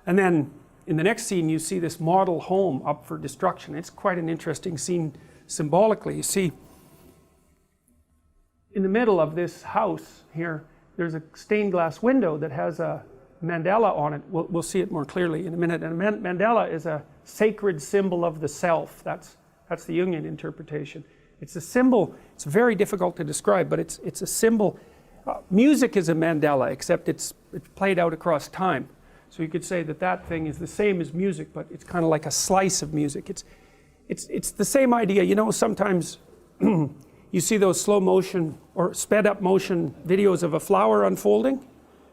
And then in the next scene you see this model home up for destruction. It's quite an interesting scene symbolically. You see, in the middle of this house here, there's a stained glass window that has a mandala on it. We'll see it more clearly in a minute. And a mandala is a sacred symbol of the self. That's the Jungian interpretation. It's a symbol. It's very difficult to describe, but it's a symbol. Music is a mandala, except it's played out across time. So you could say that that thing is the same as music, but it's kind of like a slice of music. It's the same idea. You know, sometimes you see those slow motion or sped up motion videos of a flower unfolding.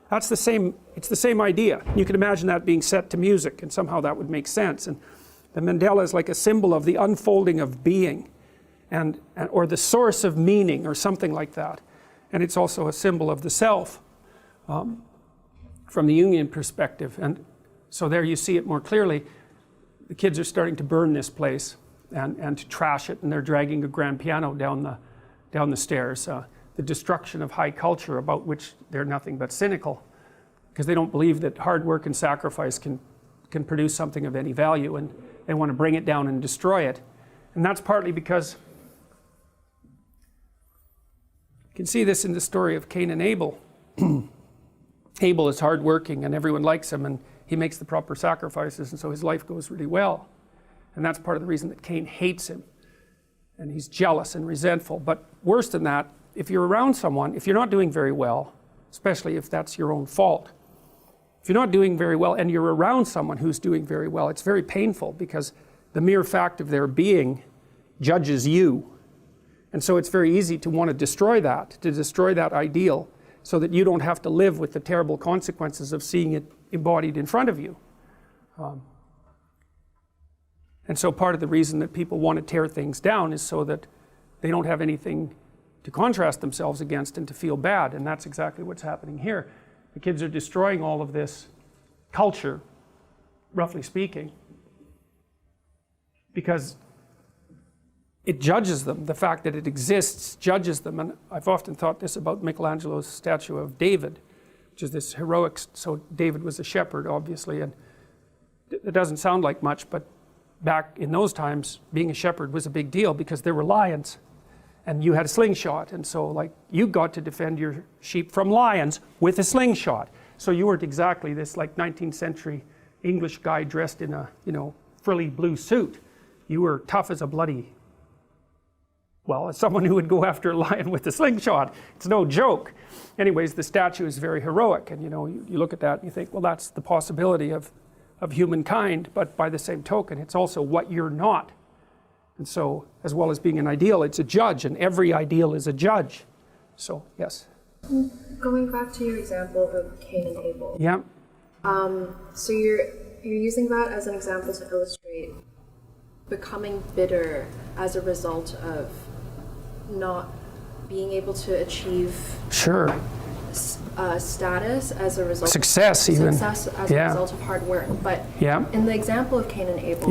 That's the same. It's the same idea. You can imagine that being set to music, and somehow that would make sense. And the mandala is like a symbol of the unfolding of being, or the source of meaning, or something like that. And it's also a symbol of the self from the Jungian perspective. And so there you see it more clearly. The kids are starting to burn this place and to trash it, and they're dragging a grand piano down the stairs. The destruction of high culture, about which they're nothing but cynical, because they don't believe that hard work and sacrifice can produce something of any value, and they want to bring it down and destroy it. And that's partly because you can see this in the story of Cain and Abel. Abel is hardworking and everyone likes him, and he makes the proper sacrifices, and so his life goes really well. And that's part of the reason that Cain hates him, and he's jealous and resentful. But worse than that, if you're around someone, if you're not doing very well, especially if that's your own fault, if you're not doing very well and you're around someone who's doing very well, it's very painful, because the mere fact of their being judges you. And so it's very easy to want to destroy that ideal, so that you don't have to live with the terrible consequences of seeing it embodied in front of you. And so part of the reason that people want to tear things down is so that they don't have anything to contrast themselves against and to feel bad. And that's exactly what's happening here. The kids are destroying all of this culture, roughly speaking, because it judges them. The fact that it exists judges them. And I've often thought this about Michelangelo's statue of David, which is this heroic. So David was a shepherd, obviously, and it doesn't sound like much, but back in those times, being a shepherd was a big deal, because there were lions and you had a slingshot, and so like you got to defend your sheep from lions with a slingshot. So you weren't exactly this like 19th century English guy dressed in a, you know, frilly blue suit. You were tough as a bloody, well, as someone who would go after a lion with a slingshot. It's no joke. Anyways, the statue is very heroic, and you know, you look at that and you think, well, that's the possibility of humankind, but by the same token, it's also what you're not. And so, as well as being an ideal, it's a judge, and every ideal is a judge. So, yes. Going back to your example of Cain and Abel. Yeah. So you're using that as an example to illustrate becoming bitter as a result of not being able to achieve status as a result success of, even success as a result of hard work. But in the example of Cain and Abel,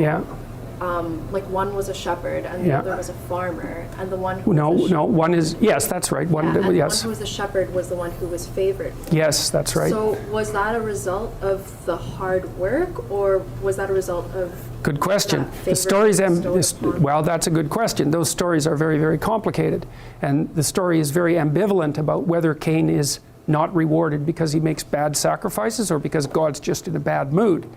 like one was a shepherd and the other was a farmer, and the one who one is, yes, that's right, one, and yes, the one who was the shepherd was the one who was favored. Yes, that's right. So was that a result of the hard work, or was that a result of good question. The stories, well, that's a good question. Those stories are very, very complicated, and the story is very ambivalent about whether Cain is not rewarded because he makes bad sacrifices or because God's just in a bad mood.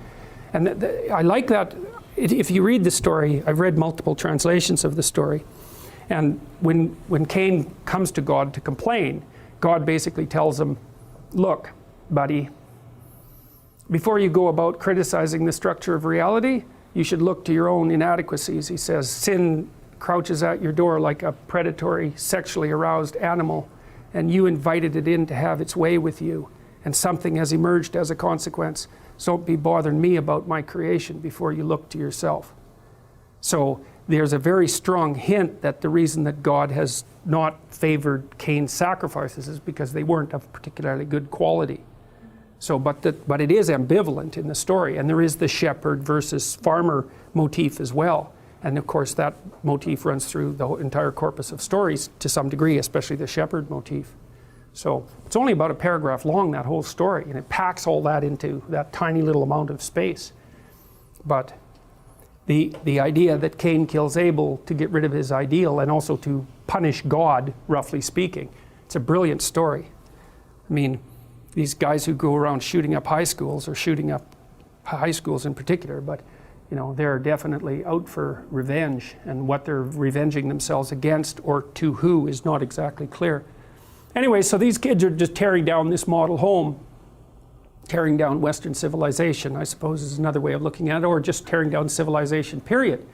And I like that. If you read the story, I've read multiple translations of the story, and when Cain comes to God to complain, God basically tells him, look, buddy, before you go about criticizing the structure of reality, you should look to your own inadequacies. He says, sin crouches at your door like a predatory, sexually aroused animal, and you invited it in to have its way with you, and something has emerged as a consequence. So don't be bothering me about my creation before you look to yourself. So there's a very strong hint that the reason that God has not favored Cain's sacrifices is because they weren't of particularly good quality. So, but it is ambivalent in the story, and there is the shepherd versus farmer motif as well. And of course that motif runs through the entire corpus of stories to some degree, especially the shepherd motif. So it's only about a paragraph long, that whole story, and it packs all that into that tiny little amount of space. But the idea that Cain kills Abel to get rid of his ideal and also to punish God, roughly speaking, it's a brilliant story. I mean, these guys who go around shooting up high schools, or shooting up high schools in particular, but you know, they're definitely out for revenge, and what they're revenging themselves against or to who is not exactly clear. Anyway, so these kids are just tearing down this model home, tearing down Western civilization, I suppose is another way of looking at it, or just tearing down civilization, period.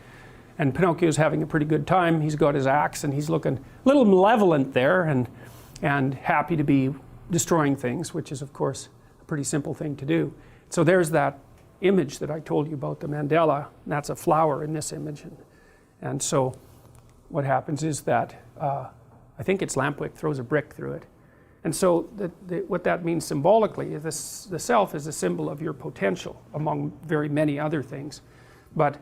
And Pinocchio's having a pretty good time. He's got his axe and he's looking a little malevolent there, and happy to be destroying things, which is of course a pretty simple thing to do. So there's that image that I told you about, the mandala. That's a flower in this image, and so what happens is that I think it's Lampwick throws a brick through it, and so what that means symbolically is the self is a symbol of your potential among very many other things, but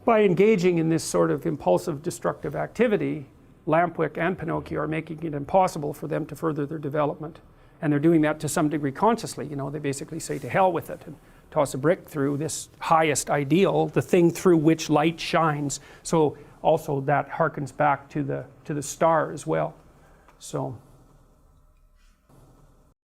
by engaging in this sort of impulsive destructive activity, Lampwick and Pinocchio are making it impossible for them to further their development, and they're doing that to some degree consciously. You know, they basically say to hell with it and toss a brick through this highest ideal, the thing through which light shines. So also that harkens back to the star as well. So